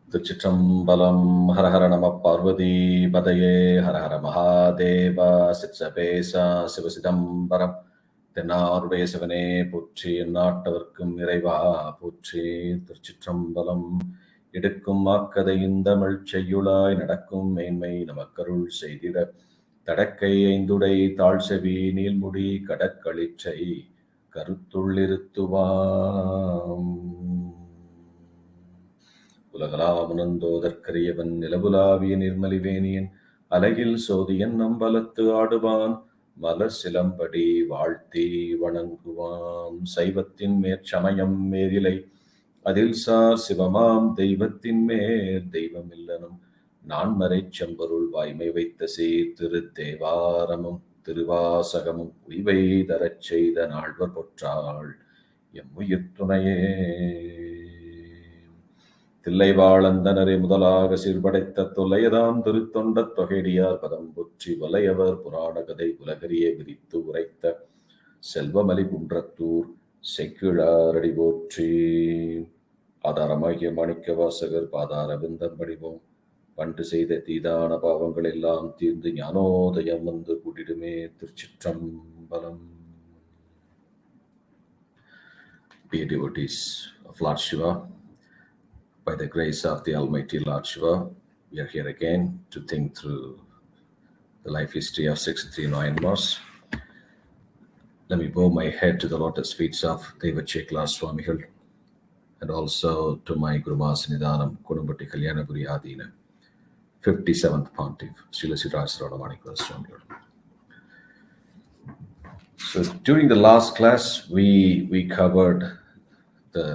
Thiruchitrambalam, Hara Hara Nama Parvati Padaye, Hara Hara Mahadeva, Sitsapesa, Sivasidambaram, Tenarude Sevane, Puchi, Natavarkum Nireva, Puchi, Thiruchitrambalam, Idakkum Makada Indamal Chayula, Nadakum, Mainmay, Namakarul, Sedira, Tadakai, Indudai, Talsevi, Nilmudi, Kadakalichai, Karutulirtuvam. உலகலாமுனந்தோதற்கரியவன் நிலவுலாவிய நிர்மலிவேணியன் அலையில் சோதியன் நம்பலத்து ஆடுவான் மலர் சிலம்படி வாழ்த்தி வணங்குவான் சைவத்தின் மேற்சமயம் மேரிலை அதில் sir சிவமாம் தெய்வத்தின் மேற் தெய்வமில்லனும் நான்மறை செம்பொருள் வாய்மை வைத்த சீர் திருத்தேவாரமும் திருவாசகமும் உய்வை தரச் செய்த நால்வர் பொற்றாள் எம்முயிர் துணையே தில்லைவாழந்தனரை முதலாக சீர்படைத்த தொல்லையதாம் திருத்தொண்டத் தொகையடியார் பதம் பொற்றி வலையவர் புராண கதை உலகறிய விரித்து உரைத்த செல்வமலி குன்றத்தூர் செக்கிழாரடி போற்றி ஆதாரமாகிய மாணிக்க வாசகர் பாதார விந்தம் படிவோம் பண்டு செய்த தீதான பாவங்கள் எல்லாம் தீர்ந்து ஞானோதயம் வந்து கூட்டிடுமே. திருச்சிற்றம்பலம். Dear devotees of Lord Shiva, by the grace of the Almighty Lord Shiva, we are here again to think through the life history of 63 Nayanmars. Let me bow my head to the lotus feet of Devachekla Swamigal and also to my Gomathinayagam Kudumbati Kalyanapuri Adina, 57th Pontiff, Srila Siddhartha Swamigal. So during the last class, we covered the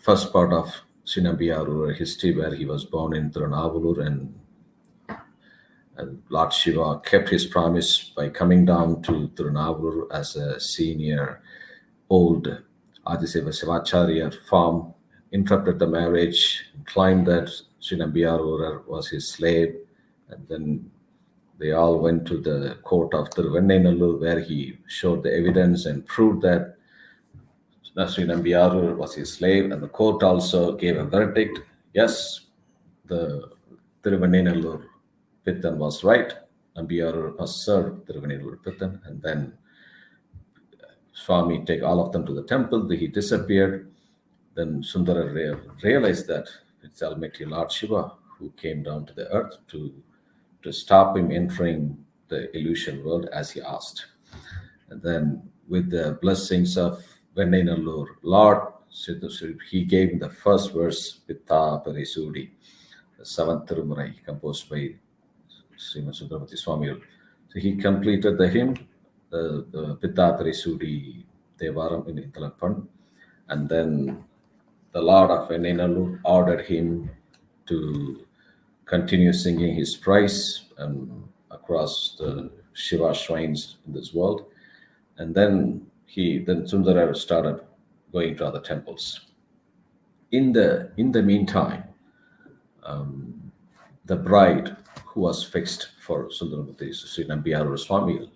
first part of Sinambiyarur history, where he was born in Tirunavallur, and Lord Shiva kept his promise by coming down to Tirunavallur as a senior old Adiseva Sivacharya farm, interrupted the marriage, claimed that Sinambiyarur was his slave, and then they all went to the court of Thiruvannainallur, where he showed the evidence and proved that Sinambiyarur was his slave, and the court also gave a verdict. Yes, the Thiruvannainallur Pittan was right. Nambiyarur must serve Thiruvannainallur Pittan, and then Swami take all of them to the temple. He disappeared. Then Sundara realized that it's Almighty Lord Shiva who came down to the earth to stop him entering the illusion world as he asked. And then with the blessings of Vennainallur Lord, he gave him the first verse, Pitta Parisudi, the seventh Tirumurai, composed by Srimad Sundaramurti Swami. So he completed the hymn, the Pitta Parisudi Devaram in Intalapan, and then the Lord of Vennainallur ordered him to continue singing his praise across the Shiva shrines in this world. And then Sundara started going to other temples. In the meantime, the bride who was fixed for Sundaramurti, Sri Nambiyarur Swami,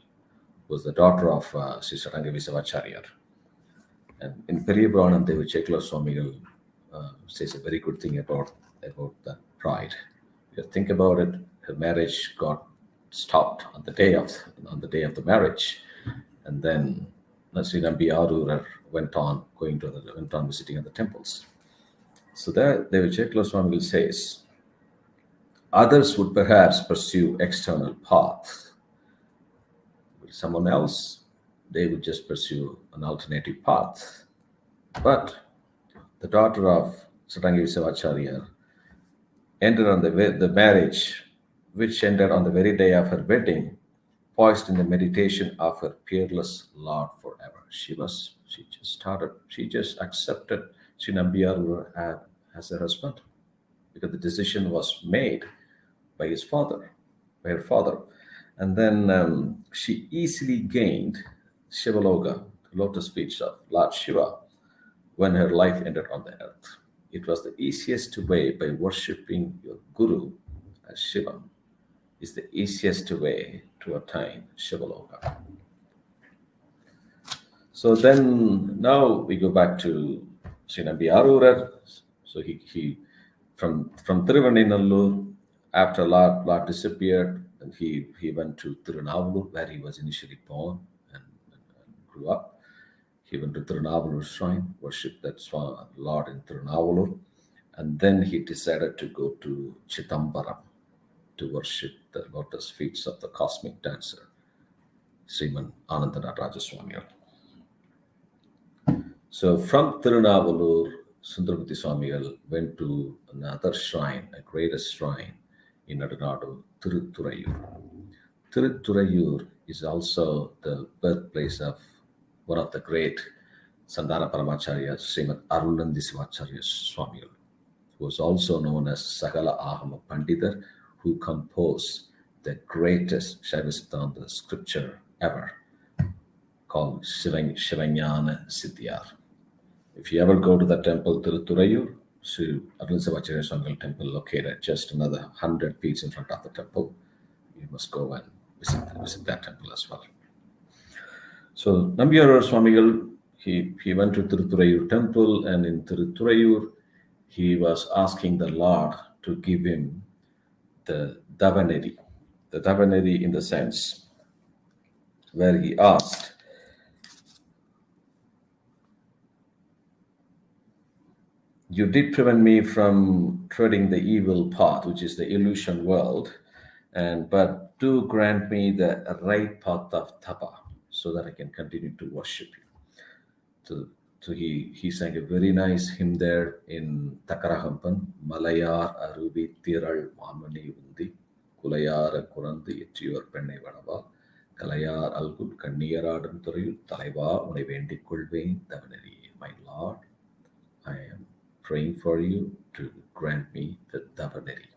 was the daughter of Sri Sarangavi Savacharya. And in Periyapuranam, Devachekla Swamigal says a very good thing about that bride. If you think about it, her marriage got stopped on the day of the marriage, and then Sri Nambiyarur went on visiting other temples. So there, Devachekla Swamigal says, others would perhaps pursue external path. With someone else, they would just pursue an alternative path. But the daughter of Sarangavi Savacharya ended on the marriage, which ended on the very day of her wedding, poised in the meditation of her peerless Lord forever. She just accepted Sri Nambiyarur as her husband, because the decision was made by her father. And then she easily gained Shivaloka, the lotus feet of Lord Shiva, when her life ended on the earth. It was the easiest way. By worshipping your Guru as Shivam is the easiest way to attain Shivaloka. So then now we go back to Sri Nambiyarur. So he from Thiruvanninallur, after Lord disappeared, and he went to Tirunavallur, where he was initially born and grew up. He went to Tirunavallur shrine, worshipped that Lord in Tirunavallur, and then he decided to go to Chithambaram to worship the lotus feet of the cosmic dancer, Sriman Anandanataraja Swami. So from Tirunavallur, Sundaramurti Swamigal went to another shrine, a greatest shrine in Nadanadu, Thiruchitrambalam. Thiruchitrambalam is also the birthplace of one of the great Sandana Paramacharyas, Srimad Arunandi Sivacharya Swamigal, who was also known as Sagala Ahama Panditer, who composed the greatest Shaiva Siddhanta scripture ever, called Shivanyana Siddhyar. If you ever go to the temple, Thiruchitrambalam, Sri Arunandi Sivacharya Swamigal temple, located just another 100 feet in front of the temple, you must go and visit that temple as well. So Nambiyar Swamigal, he went to Thiruchitrambalam temple, and in Thiruchitrambalam, he was asking the Lord to give him the Davaneri. The Davaneri in the sense where he asked, "You did prevent me from treading the evil path, which is the illusion world, but do grant me the right path of tapa, so that I can continue to worship you." So he sang a very nice hymn there in Takarahampan, Malayar Arubi Tiral Mamani Undi, Kulayar Kurandi Ettiyor Pennai Vadava, Kalayar Algul Kanniyaradan Thurayul Talaiva Unai Vendi Kulvein Davaneri. My Lord, I am praying for you to grant me the Davaneri.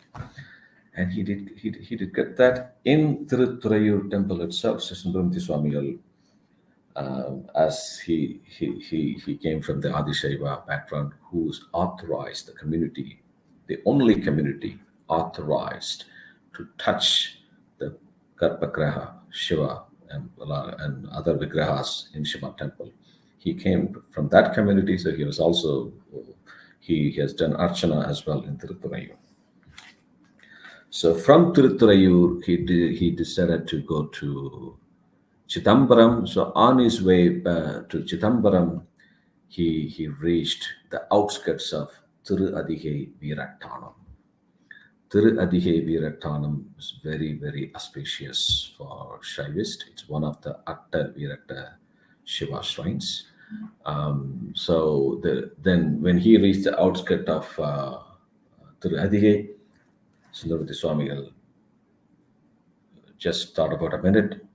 And he did get that in Thiruchitrambalam temple itself. Sundaramurti Swamigal, as he came from the Adishaiva background, who's authorized the community, the only community authorized to touch the Garbhagraha, Shiva, and other Vigrahas in Shiva temple. He came from that community, so he was also, he has done Archana as well in Thiruchitrambalam. So from Thiruchitrambalam, he decided to go to Chithambaram. So on his way to Chithambaram, he reached the outskirts of Thiruchitrambalam Veerattanam. Thiruchitrambalam Veerattanam is very, very auspicious for Shaivist. It's one of the Atta Veeratta Shiva shrines. Then when he reached the outskirts of Thiruchitrambalam, Sundaramurti Swamigal just thought about a minute,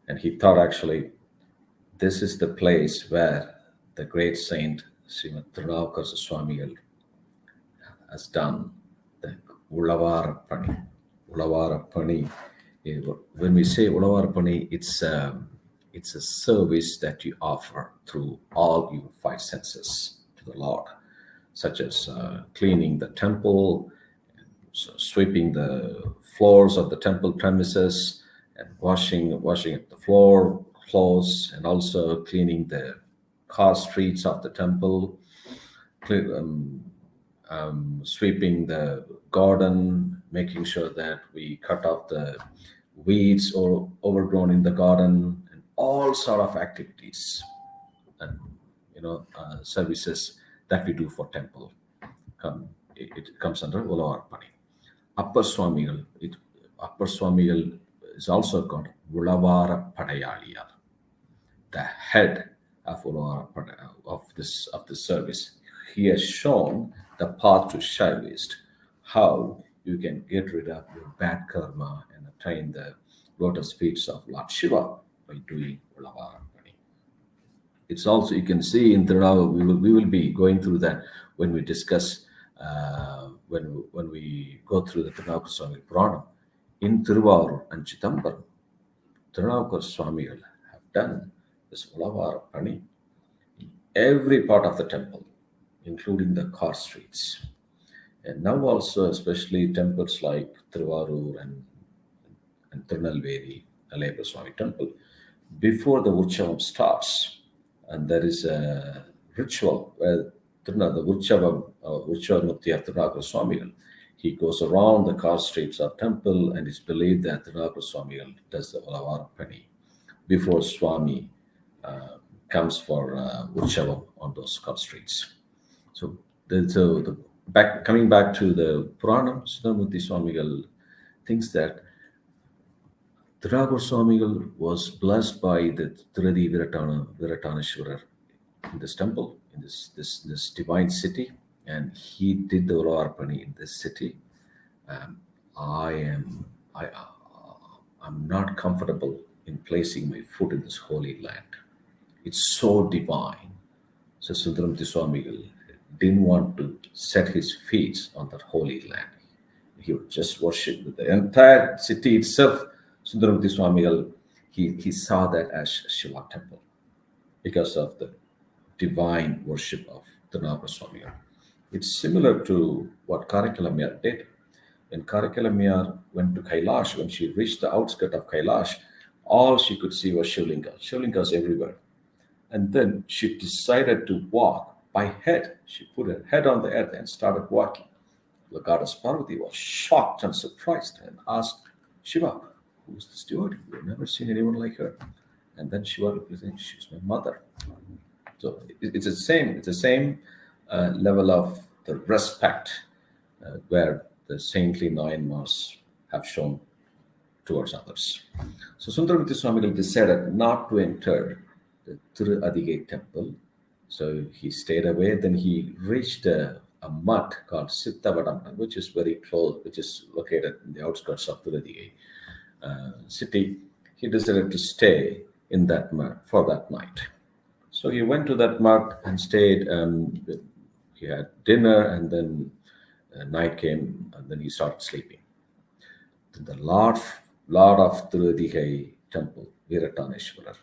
and he thought, actually, this is the place where the great saint Srimad Thirunavukkara Swamigal has done the Ulavarapani. Ulavarapani. When we say Ulavarapani, it's a service that you offer through all your five senses to the Lord, such as cleaning the temple, sweeping the floors of the temple premises, and washing the floor, clothes, and also cleaning the car streets of the temple, sweeping the garden, making sure that we cut off the weeds or overgrown in the garden, and all sort of activities and services that we do for temple. It comes under Ulavarapani. Upper Swamigal is also called Ulavara Padayaliyar, the head of this service. He has shown the path to Shaivist, how you can get rid of your bad karma and attain the lotus feet of Lord Shiva by doing Ulavarapani. It's also, you can see in Thirunavukkara, we will be going through that when we discuss when we go through the Thirunavukkara Periyapuranam. In Thiruvarur and Chithambaram, Thirunavukkara Swamigal have done this Ulavarapani in every part of the temple, including the car streets. And now also, especially temples like Thiruvarur and Tirunelveli, Alayappa Swami temple, before the Utsavam starts, and there is a ritual where the Urchavamurti of Thirunagar Swamigal. He goes around the car streets of temple, and it's believed that Thirunagar Swamigal does the Olavarapani before Swami comes for Utshavam on those car streets. So coming back to the Puranam, Sundaramurti Swamigal thinks that Thirunagar Swamigal was blessed by the Tiradi Virataneshwarar in this temple, in this divine city, and he did the Uravarpani in this city. I am I I'm not comfortable in placing my foot in this holy land. It's so divine. So Sundaramurti Swamigal didn't want to set his feet on that holy land. He would just worship with the entire city itself. Sundaramurti Swamigal, he saw that as Shiva temple because of the divine worship of the Naga Swami. It's similar to what Karikalamyar did. When Karikalamyar went to Kailash, when she reached the outskirts of Kailash, all she could see was Shivlinga. Shivlingas everywhere. And then she decided to walk by head. She put her head on the earth and started walking. The goddess Parvati was shocked and surprised and asked Shiva, who's this devotee? We've never seen anyone like her. And then Shiva replied, she's my mother. So it's the same. It's the same level of the respect where the saintly Nayanmars have shown towards others. So Sundaramurti Swamigal decided not to enter the Thiruadigai temple. So he stayed away. Then he reached a mutt called Sittavadam, which is very close, which is located in the outskirts of Thiruadigai city. He decided to stay in that mutt for that night. So he went to that mutt and stayed. He had dinner, and then night came, and then he started sleeping. Then the Lord of Thiruadigai temple, Virataneshwarar,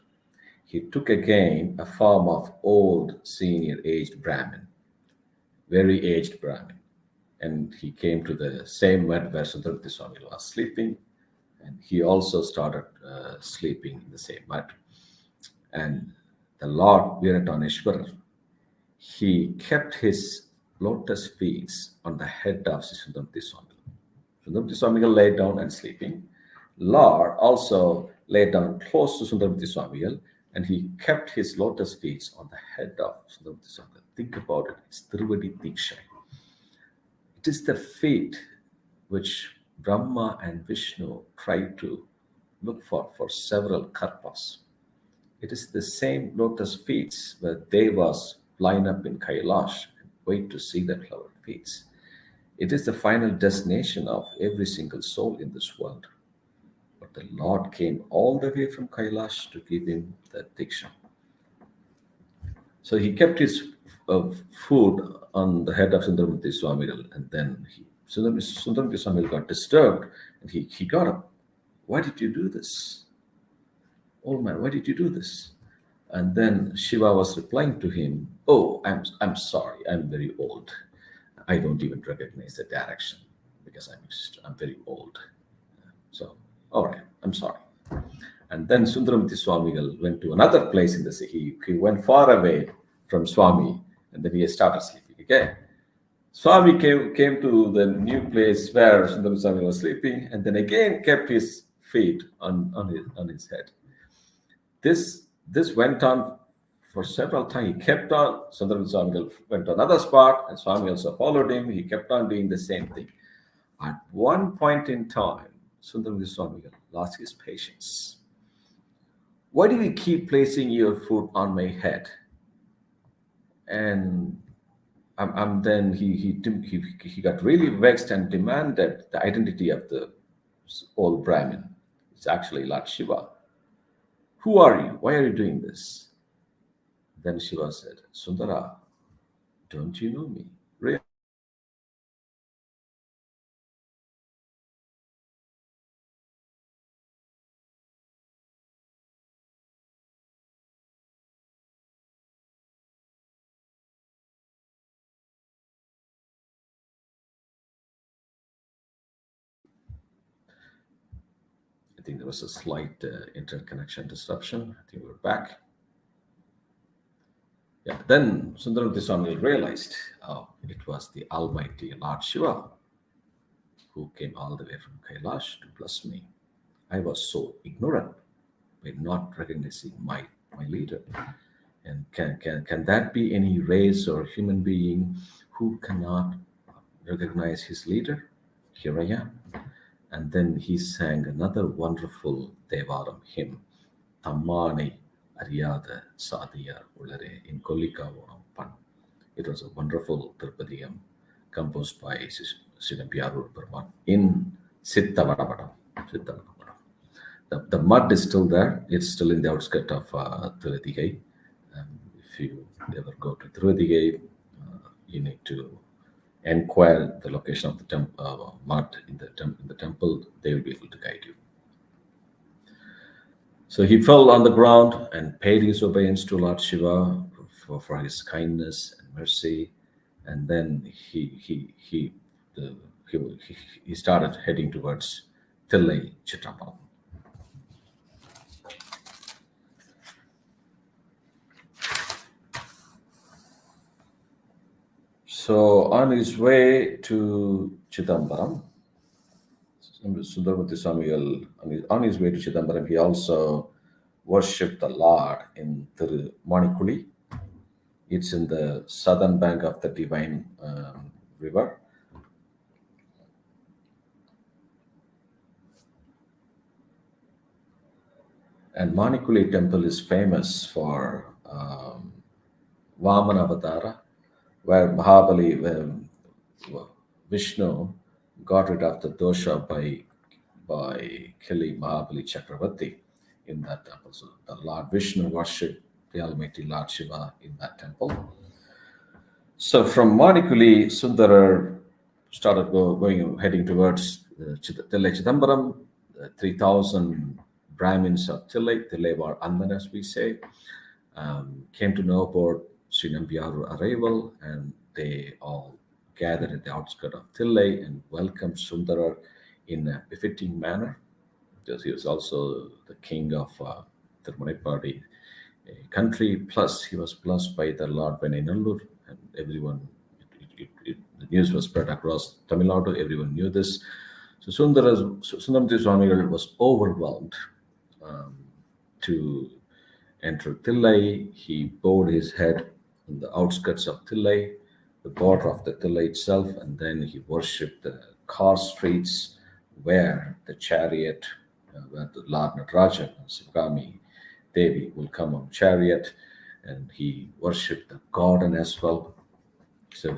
he took again a form of old, senior, aged Brahmin, very aged Brahmin. And he came to the same mat where Sundaramurti Swami was sleeping, and he also started sleeping in the same mat. And the Lord Virataneshwarar, he kept his lotus feet on the head of Sundaramurti Swami. Sundaramurti Swami lay down and sleeping. Lord also lay down close to Sundaramurti Swami, and he kept his lotus feet on the head of Sundaramurti Swami. Think about it. It's Tiruvadi Diksha. It is the feet which Brahma and Vishnu tried to look for several karpas. It is the same lotus feet where Devas line up in Kailash and wait to see the flowered feet. It is the final destination of every single soul in this world. But the Lord came all the way from Kailash to give him the Diksha. So he kept his food on the head of Sundaramurti Swamigal, and then Sundaramurti Swamigal got disturbed, and he got up. Why did you do this? Old man, why did you do this? And then Shiva was replying to him, oh, I'm sorry, I'm very old. I don't even recognize the direction because I'm very old. So, all right, I'm sorry. And then Sundaramurti Swamigal went to another place in the city. He went far away from Swami, and then he started sleeping again. Swami came to the new place where Sundaramurti Swami was sleeping, and then again kept his feet on his head. This went on for several times. He kept on. Sundaramurti Swami went to another spot, and Swami also followed him. He kept on doing the same thing. At one point in time, Sundaramurti Swami lost his patience. Why do you keep placing your foot on my head? And then he got really vexed and demanded the identity of the old Brahmin. It's actually Lord Shiva. Who are you? Why are you doing this? Then Shiva said, Sundara, don't you know me? Really? I think there was a slight interconnection disruption. I think we're back. Yeah. Then Sundaramurti Swami realized, oh, it was the Almighty Lord Shiva who came all the way from Kailash to bless me. I was so ignorant by not recognizing my leader. And can that be any race or human being who cannot recognize his leader? Here I am. And then he sang another wonderful Devaram hymn, Tammane Ariyada Sadiyar Ulare in Kollikavonam Pan. It was a wonderful Tirupatiyam composed by Sivam Burman in Sittavadapadam. Sittavadapadam. The mud is still there. It's still in the outskirts of Tiruthigai. If you ever go to Tiruthigai, you need to inquire the location of the mud in the temple. They will be able to guide you. So he fell on the ground and paid his obeisance to Lord Shiva for his kindness and mercy, and then he started heading towards Thiruchitrambalam. So on his way to Chidambaram, Sundaramurti Swami, on his way to Chidambaram, he also worshipped the Lord in Manikuli. It's in the southern bank of the Divine River. And Manikuli temple is famous for Vamana Avatara, where Vishnu got rid of the dosha by killing Mahabali Chakravarti in that temple. So the Lord Vishnu worshipped the Almighty Lord Shiva in that temple. So from Manikuli, Sundarar started heading towards Chidambaram. 3,000 Brahmins of Tillai were Andan, as we say, came to know about Sri Nambiyaru arrival, and they all gathered at the outskirts of Tillai and welcomed Sundarar in a befitting manner, because he was also the king of Tirumuneppadi country, plus he was blessed by the Lord Venenallur, and everyone, the news was spread across Tamil Nadu, everyone knew this. So Sundaramurti Swami was overwhelmed to enter Tillai. He bowed his head on the outskirts of Tillai, the border of the Tillai itself, and then he worshipped the car streets where the chariot, where the Lord Natarajan and Sivagami Devi will come on chariot, and he worshipped the garden as well. So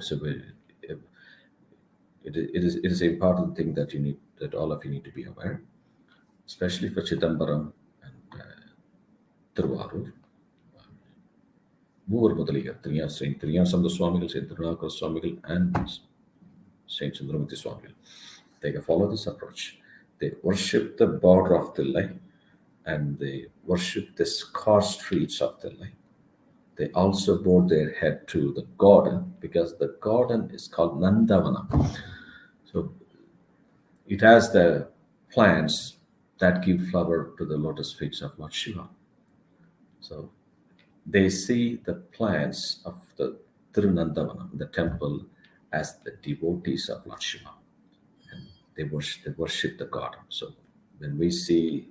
it is an important thing that all of you need to be aware, especially for Chidambaram and Tiruvarur. Mover Mudaligar, Saint Thiruchitrambalam Swamigal, Saint Thiruchitrambalam Swamigal, and Saint Sundaramurti Swamigal. They follow this approach. They worship the border of Tillai, and they worship the scar streets of Tillai. They also bowed their head to the garden, because the garden is called Nandavana. So it has the plants that give flower to the lotus feet of Lord Shiva. So they see the plants of the Tirunandavanam, the temple, as the devotees of Lord Shiva, and they worship the garden. So when we see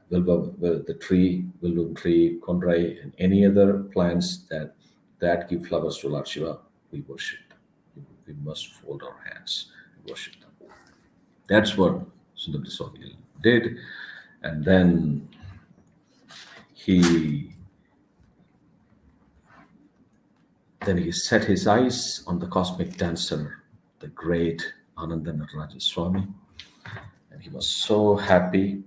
the tree, Vilum tree, Kondrai, and any other plants that give flowers to Lord Shiva, we worship them. We must fold our hands and worship them. That's what Sundaramurti Swami did, and then he set his eyes on the cosmic dancer, the great Ananda Nataraja Swami, and he was so happy.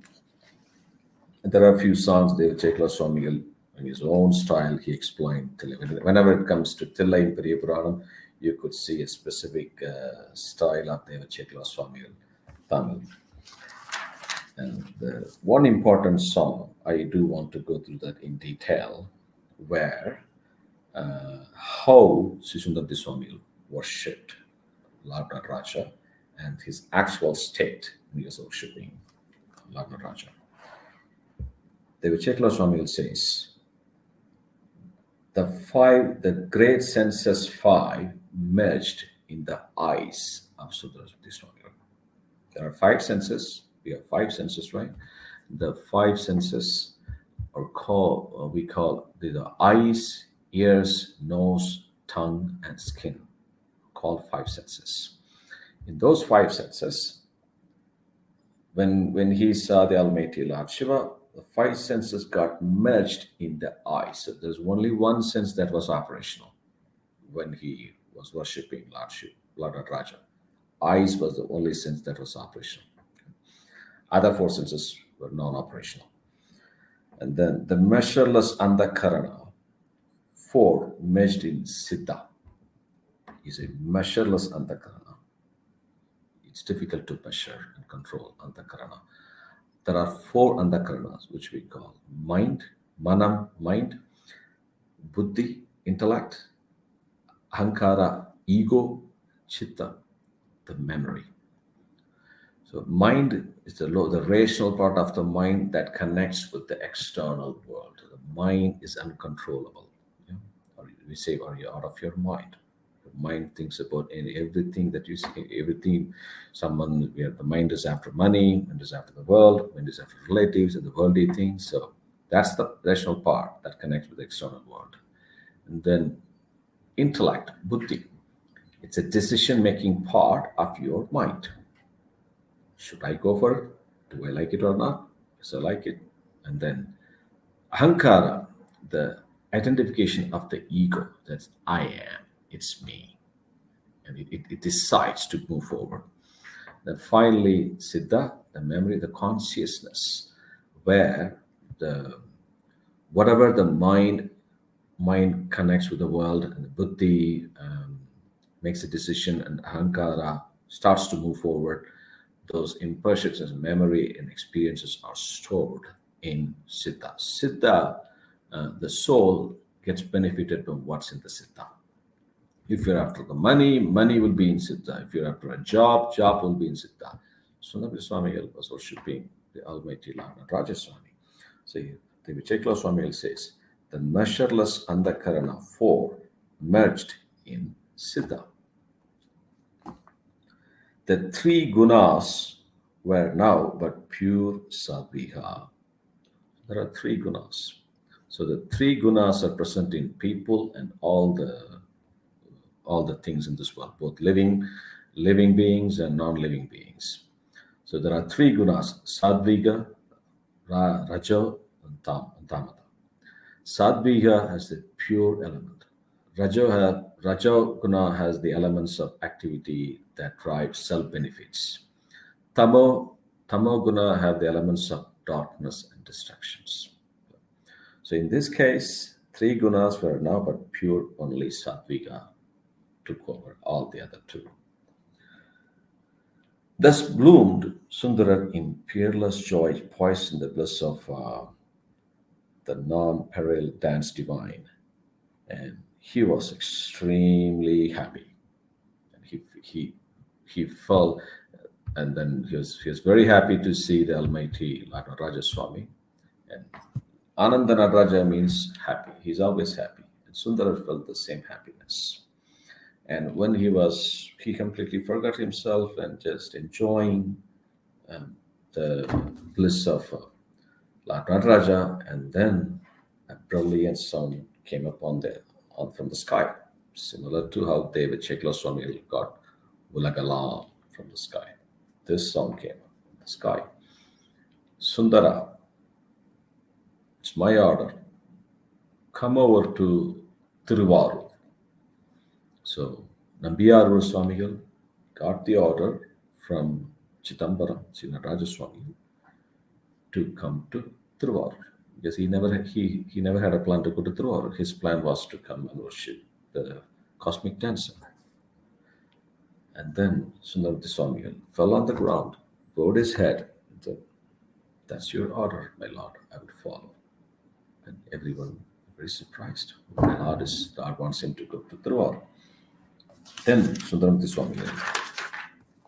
And there are a few songs Deva Chekla Swami in his own style he explained Tillai. Whenever it comes to Tillai in Periyapuranam, you could see a specific style of Deva Chekla Swami Tamil. And one important song, I do want to go through that in detail, where how Sri Sundaramurti Swami worshipped Lord Nataraja and his actual state when he was worshipping Lord Nataraja. Deva Chekla Swami says, the great senses five merged in the eyes of Sundarasmurti Swami. There are five senses. We have five senses, right? The five senses are we call the eyes, ears, nose, tongue, and skin. Called five senses. In those five senses, when he saw the Almighty Lord Shiva, the five senses got merged in the eye. So there's only one sense that was operational when he was worshipping Lord Shiva, Lord Raja. Eyes was the only sense that was operational. Other four senses were non-operational. And then the measureless andakarana, four merged in Siddha, is a measureless andakarana. It's difficult to measure and control andakarana. There are four andakaranas, which we call mind, manam, mind, buddhi, intellect, ahankara, ego, chitta, the memory. So mind is the rational part of the mind that connects with the external world. The mind is uncontrollable. Yeah? Or we say, are you out of your mind? The mind thinks about everything that you see, everything. Where the mind is after money, mind is after the world, mind is after relatives and the worldly things. So that's the rational part that connects with the external world. And then intellect, buddhi, it's a decision-making part of your mind. Should I go for it? Do I like it or not? Yes, I like it. And then ahankara, the identification of the ego. That's I am. It's me. And it decides to move forward. Then finally, siddha, the memory, the consciousness, where whatever the mind connects with the world, and the buddhi makes a decision, and ahankara starts to move forward. Those impressions, memory, and experiences are stored in Siddha. Siddha, the soul gets benefited from what's in the Siddha. If you're after the money, money will be in Siddha. If you're after a job, job will be in Siddha. Sundarasmurti Swami was worshipping the Almighty Lord Raja Swami. So the Thiruchitrambalam Swami says, the measureless andakarana four merged in Siddha. The three gunas were now but pure sadviha. There are three gunas. So the three gunas are present in people and all the things in this world, both living beings and non-living beings. So there are three gunas: sadviga, rajo, and tamata. Sadviga has the pure element. Rajo guna has the elements of activity that drive self-benefits. Tamo guna have the elements of darkness and distractions. So in this case, three gunas were now but pure, only Sattviga took over all the other two. Thus bloomed Sundara in peerless joy, poised in the bliss of the non-peril dance divine. And he was extremely happy. And he felt, and then he was very happy to see the Almighty Lord Raja Swami. And Ananda Raja means happy. He's always happy. And Sundara felt the same happiness. And when he completely forgot himself and just enjoying the bliss of Lord Raja, and then a brilliant sound came from the sky, similar to how David Chekla Swami got Ulagala from the sky. This sound came from the sky. Sundara, it's my order. Come over to Tiruvarur. So Nambiyarur Swamigal got the order from Chittambaram, Srinaraja Swami, to come to Tiruvarur. Because he never had a plan to go to Tiruvarur. His plan was to come and worship the cosmic dancer. And then Sundarasmurti Swami fell on the ground, bowed his head, and said, "That's your order, my lord, I will follow." And everyone very surprised. The Lord wants him to go to Tiruvarur. Then Sundarasmurti Swami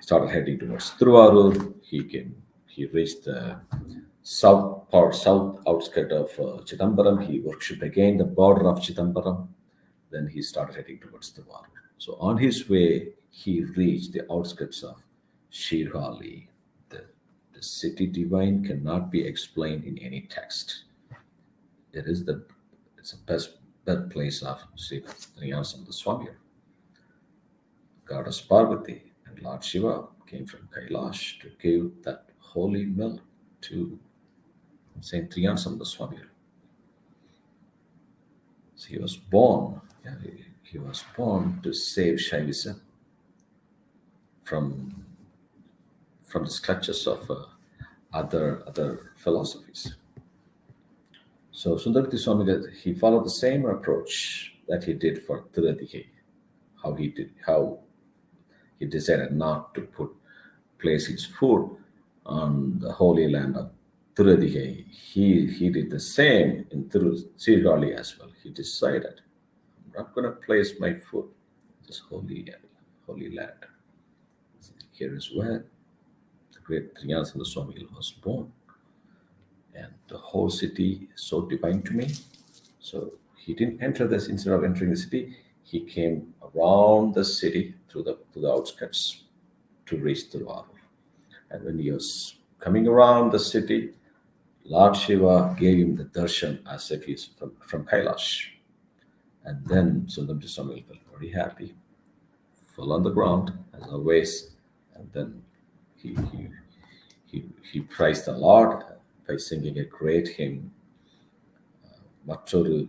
started heading towards Tiruvarur. He reached the south outskirt of Chidambaram. He worshipped again the border of Chidambaram. Then he started heading towards the Varur. So on his way, he reached the outskirts of Shirhali. The city divine cannot be explained in any text. It's the best birthplace of Siva, the Swami. Goddess Parvati and Lord Shiva came from Kailash to give that holy milk to Saint Triyansam Swami. So he was born, he was born to save Shaivism from the clutches of other philosophies. So Sundarati Swami, he followed the same approach that he did for Tirudhike, how he decided not to place his foot on the holy land of Tirudhike. He did the same in Sirgali as well. He decided, I'm not going to place my foot in this holy land. Here is where the great Triyansanda Swami was born. And the whole city is so divine to me. So he didn't enter this. Instead of entering the city, he came around the city to the outskirts to reach the Varur. And when he was coming around the city, Lord Shiva gave him the darshan as if he's from Kailash. And then Sundarati Swami felt very happy, fell on the ground as always, and then he praised the Lord by singing a great hymn, Mattoru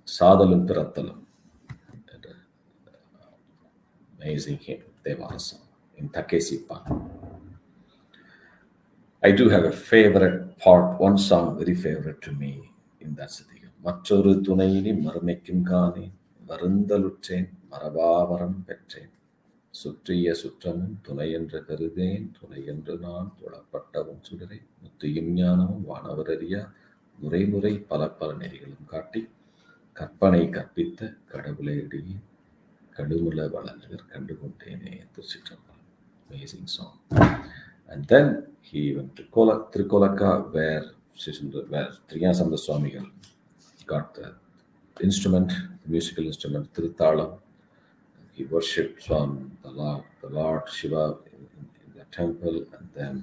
Sadalum Pirathalam, amazing hymn, Devasa, in Takesipan. I do have a favorite part, one song very favorite to me in that city. Mattoru Tunaini Marmekim Kani, Varundalutrain, Marabavaram Petrain. சுற்றிய சுற்றமும் துணையென்ற கருதேன் துணையென்று நான் தொழப்பட்டவும் சுடரை முத்தியும் ஞானமும் வானவரறியா முறை பல நெறிகளும் காட்டி கற்பனை கற்பித்த கடவுளேடியே கடுமுல வளர்நகர் கண்டுகொண்டேனே திருச்சிற்றம்பலம். Amazing song. And then he went to Trikolaka, where Triyansanda Swamigal got the instrument, musical instrument, Tiruthalam. He worshipped the Lord Shiva in the temple, and then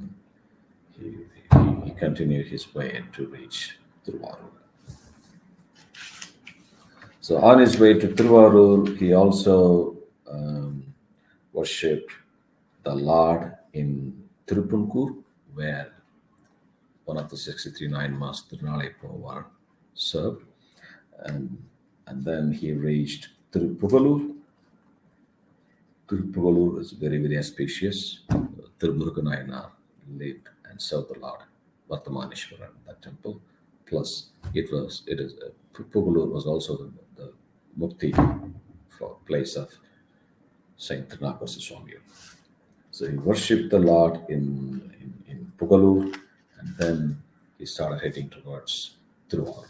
he continued his way to reach Thiruvarur. So on his way to Thiruvarur, he also worshipped the Lord in Tirupunkur, where one of the 63 Nayanmars were served, and then he reached Tirupugalur. Tirupugalur is very, very auspicious. Tirumuruganayana lived and served the Lord Vartamaneshwaran in that temple. Plus, Tirupugalur was also the mukti for place of Saint Trinakosa Swami. So he worshipped the Lord in Pugalur, and then he started heading towards Thiruvarur.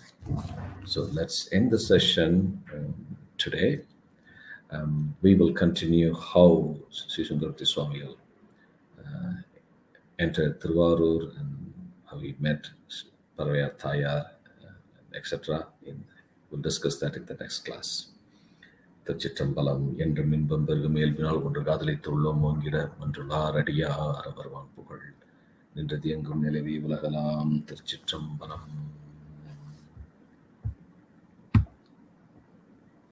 So let's end the session today. We will continue how Sri Sundarati Swami entered Thiruvarur and how he met Parvaya Thayar, etc. We'll discuss that in the next class. Thiruchitrambalam என்ற மின்பம் பெருகும் இயல்பினால் ஒன்று காதலித்து உள்ளோம் ஓங்கிட ஒன்றுளார் அடியார் அவர்வான் புகழ் நின்றது எங்கும் நிலவி உலகலாம் திருச்சிற்றம்பலம்.